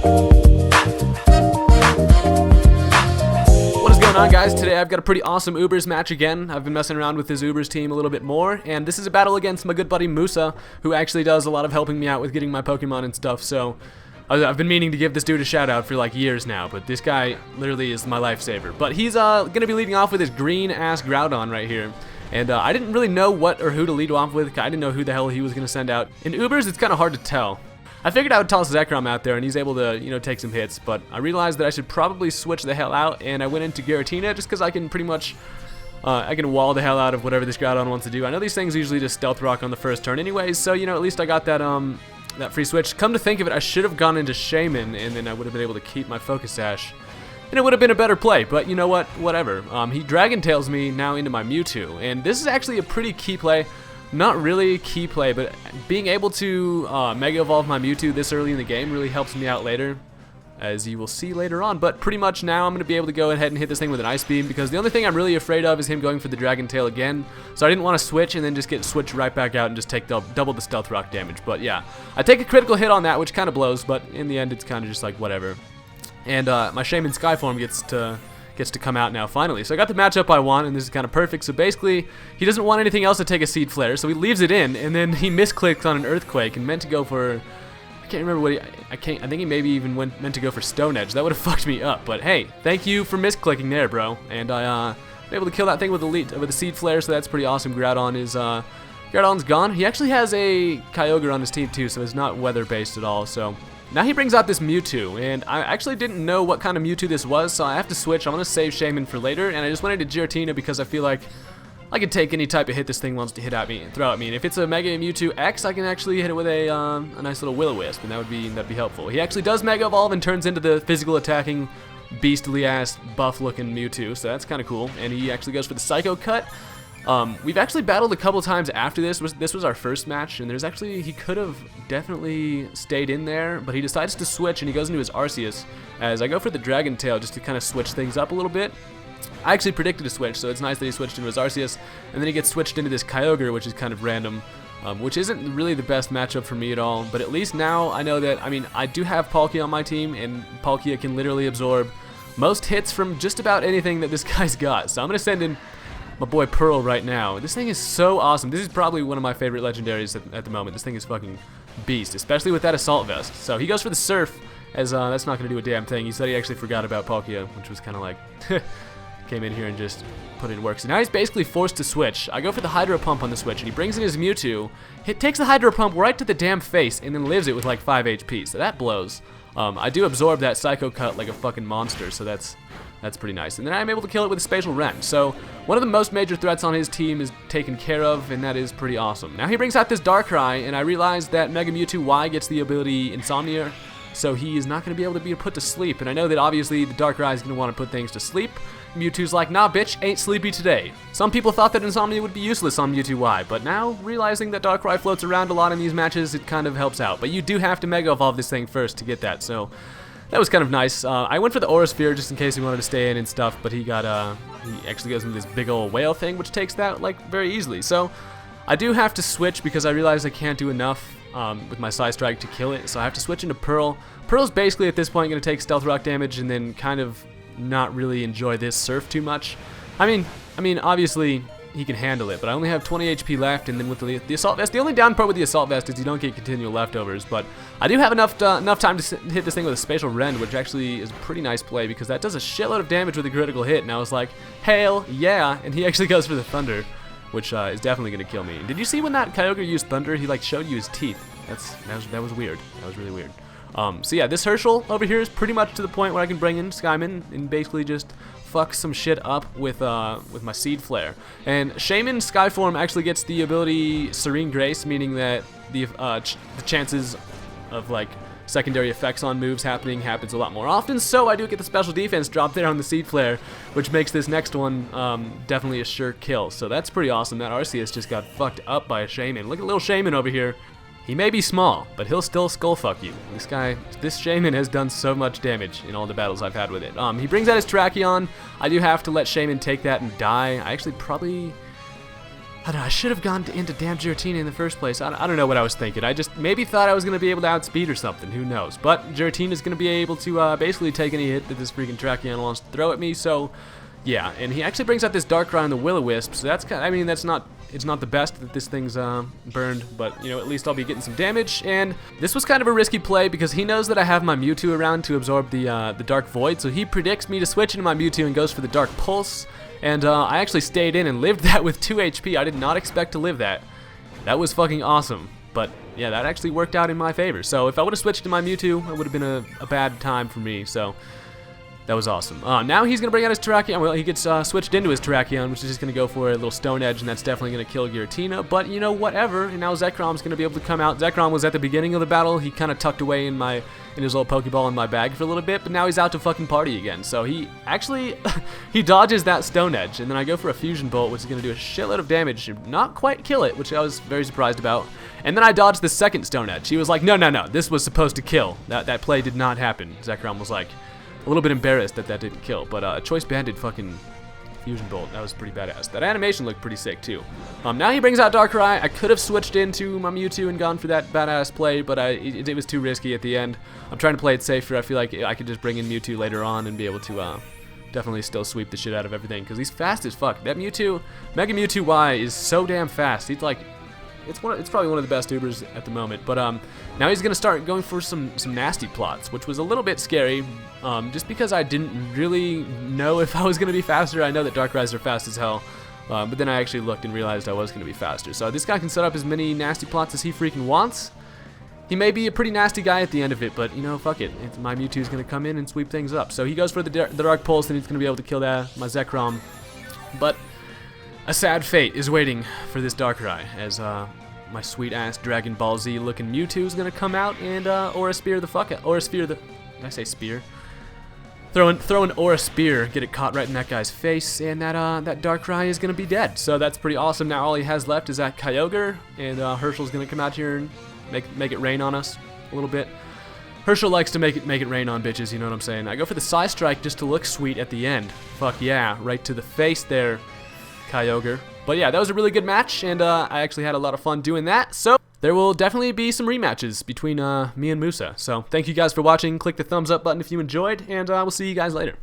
What is going on, guys? Today I've got a pretty awesome UBERS match again. I've been messing around with his UBERS team a little bit more, and this is a battle against my good buddy Mooooose, who actually does a lot of helping me out with getting my Pokemon and stuff, so I've been meaning to give this dude a shout out for like years now, but this guy literally is my lifesaver. But he's gonna be leading off with his green ass Groudon right here. And I didn't really know what or who to lead off with. I didn't know who the hell he was gonna send out. In UBERS, it's kind of hard to tell. I figured I would toss Zekrom out there and he's able to, you know, take some hits, but I realized that I should probably switch the hell out, and I went into Giratina just because I can pretty much I can wall the hell out of whatever this Groudon wants to do. I know these things usually just Stealth Rock on the first turn anyways, so, you know, at least I got that that free switch. Come to think of it, I should have gone into Shaman, and then I would have been able to keep my Focus Sash, and it would have been a better play, but you know what, whatever. He Dragon Tails me now into my Mewtwo, and this is actually a pretty key play. Not really key play, but being able to Mega Evolve my Mewtwo this early in the game really helps me out later, as you will see later on. But pretty much now I'm going to be able to go ahead and hit this thing with an Ice Beam, because the only thing I'm really afraid of is him going for the Dragon Tail again. So I didn't want to switch and then just get switched right back out and just take double the Stealth Rock damage. But yeah, I take a critical hit on that, which kind of blows, but in the end it's kind of just like whatever. And my Shaman Skyform gets to come out now finally. So I got the matchup I want, and this is kind of perfect. So basically, he doesn't want anything else to take a Seed Flare, so he leaves it in, and then he misclicks on an Earthquake and meant to go for, I can't remember what I think he maybe even meant to go for Stone Edge. That would have fucked me up, but hey, thank you for misclicking there, bro. And I been able to kill that thing with a Seed Flare, so that's pretty awesome. Groudon's gone. He actually has a Kyogre on his team too, so it's not weather based at all. So now he brings out this Mewtwo, and I actually didn't know what kind of Mewtwo this was, so I have to switch. I'm going to save Shaman for later, and I just went into Giratina because I feel like I can take any type of hit this thing wants to hit at me and throw at me. And if it's a Mega Mewtwo X, I can actually hit it with a nice little Will-O-Wisp, and that'd be helpful. He actually does Mega Evolve and turns into the physical attacking, beastly-ass, buff-looking Mewtwo, so that's kind of cool. And he actually goes for the Psycho Cut. We've actually battled a couple times after this. This was our first match, and he could have definitely stayed in there, but he decides to switch, and he goes into his Arceus, as I go for the Dragon Tail just to kind of switch things up a little bit. I actually predicted a switch, so it's nice that he switched into his Arceus, and then he gets switched into this Kyogre, which is kind of random, which isn't really the best matchup for me at all, but at least now I know that, I mean, I do have Palkia on my team, and Palkia can literally absorb most hits from just about anything that this guy's got, so I'm going to send in my boy Pearl right now. This thing is so awesome. This is probably one of my favorite legendaries at the moment. This thing is fucking beast, especially with that Assault Vest. So he goes for the Surf, as that's not going to do a damn thing. He said he actually forgot about Palkia, which was kind of like, came in here and just put in work. So now he's basically forced to switch. I go for the Hydro Pump on the switch, and he brings in his Mewtwo, takes the Hydro Pump right to the damn face, and then lives it with like 5 HP. So that blows. I do absorb that Psycho Cut like a fucking monster, so that's pretty nice. And then I'm able to kill it with a Spatial Rend. So one of the most major threats on his team is taken care of, and that is pretty awesome. Now he brings out this Darkrai, and I realize that Mega Mewtwo Y gets the ability Insomnia, so he is not going to be able to be put to sleep. And I know that obviously the Darkrai is going to want to put things to sleep. Mewtwo's like, nah bitch, ain't sleepy today. Some people thought that Insomnia would be useless on Mewtwo Y, but now realizing that Darkrai floats around a lot in these matches, it kind of helps out. But you do have to Mega Evolve this thing first to get that, so that was kind of nice. I went for the Aura Sphere just in case he wanted to stay in and stuff, but he actually goes into this big old whale thing, which takes that like very easily. So I do have to switch because I realize I can't do enough with my Psy Strike to kill it, so I have to switch into Pearl. Pearl's basically at this point going to take Stealth Rock damage and then kind of not really enjoy this Surf too much. I mean, obviously he can handle it, but I only have 20 HP left, and then with the Assault Vest, the only down part with the Assault Vest is you don't get continual leftovers, but I do have enough time to hit this thing with a Spatial Rend, which actually is a pretty nice play because that does a shitload of damage with a critical hit, and I was like, hell yeah, and he actually goes for the Thunder, which is definitely going to kill me. Did you see when that Kyogre used Thunder, he like showed you his teeth? That was weird. That was really weird. So yeah, this Herschel over here is pretty much to the point where I can bring in Skyman and basically just fuck some shit up with my Seed Flare. And Shaman Skyform actually gets the ability Serene Grace, meaning that the chances of like secondary effects on moves happens a lot more often. So I do get the special defense drop there on the Seed Flare, which makes this next one definitely a sure kill. So that's pretty awesome. That Arceus just got fucked up by a Shaman. Look at little Shaman over here. He may be small, but he'll still skull fuck you. This Shaman has done so much damage in all the battles I've had with it. He brings out his Tracheon. I do have to let Shaman take that and die. I actually probably I should have gone into damn Giratina in the first place. I don't know what I was thinking. I just maybe thought I was going to be able to outspeed or something. Who knows? But Giratina's going to be able to basically take any hit that this freaking Tracheon wants to throw at me. So, yeah. And he actually brings out this Darkrai and the Will-O-Wisp. So that's kind of, I mean, it's not the best that this thing's burned. But, you know, at least I'll be getting some damage. And this was kind of a risky play because he knows that I have my Mewtwo around to absorb the Dark Void. So he predicts me to switch into my Mewtwo and goes for the Dark Pulse. And I actually stayed in and lived that with 2 HP. I did not expect to live that. That was fucking awesome. But yeah, that actually worked out in my favor. So if I would have switched to my Mewtwo, it would have been a bad time for me. So that was awesome. Now he's going to bring out his Terrakion. Well, he gets switched into his Terrakion, which is just going to go for a little Stone Edge, and that's definitely going to kill Giratina. But, you know, whatever. And now Zekrom's going to be able to come out. Zekrom was at the beginning of the battle. He kind of tucked away in his little Pokeball in my bag for a little bit, but now he's out to fucking party again. So he actually, he dodges that Stone Edge, and then I go for a Fusion Bolt, which is going to do a shitload of damage. Not quite kill it, which I was very surprised about. And then I dodged the second Stone Edge. He was like, no, this was supposed to kill. That play did not happen. Zekrom was like, a little bit embarrassed that didn't kill, but Choice Banded fucking Fusion Bolt. That was pretty badass. That animation looked pretty sick too. Now he brings out Darkrai. I could have switched into my Mewtwo and gone for that badass play, but it was too risky at the end. I'm trying to play it safer. I feel like I could just bring in Mewtwo later on and be able to definitely still sweep the shit out of everything because he's fast as fuck. That Mewtwo, Mega Mewtwo Y is so damn fast. He's like, it's probably one of the best Ubers at the moment. But now he's gonna start going for some nasty plots, which was a little bit scary, just because I didn't really know if I was gonna be faster. I know that Darkrai's are fast as hell, but then I actually looked and realized I was gonna be faster. So this guy can set up as many nasty plots as he freaking wants. He may be a pretty nasty guy at the end of it, but you know, fuck it. My Mewtwo's gonna come in and sweep things up. So he goes for the Dark Pulse, and he's gonna be able to kill my Zekrom. But a sad fate is waiting for this Darkrai, as my sweet ass Dragon Ball Z looking Mewtwo is gonna come out and Aura Spear the fuck out. Aura Spear the. Did I say spear? Throw an Aura Spear, get it caught right in that guy's face, and that Darkrai is gonna be dead. So that's pretty awesome. Now all he has left is that Kyogre, and Hershel's gonna come out here and make it rain on us a little bit. Herschel likes to make it rain on bitches, you know what I'm saying? I go for the Psy Strike just to look sweet at the end. Fuck yeah, right to the face there, Kyogre. But yeah, that was a really good match, and I actually had a lot of fun doing that. So there will definitely be some rematches between me and Mooooose. So thank you guys for watching. Click the thumbs up button if you enjoyed, and we'll see you guys later.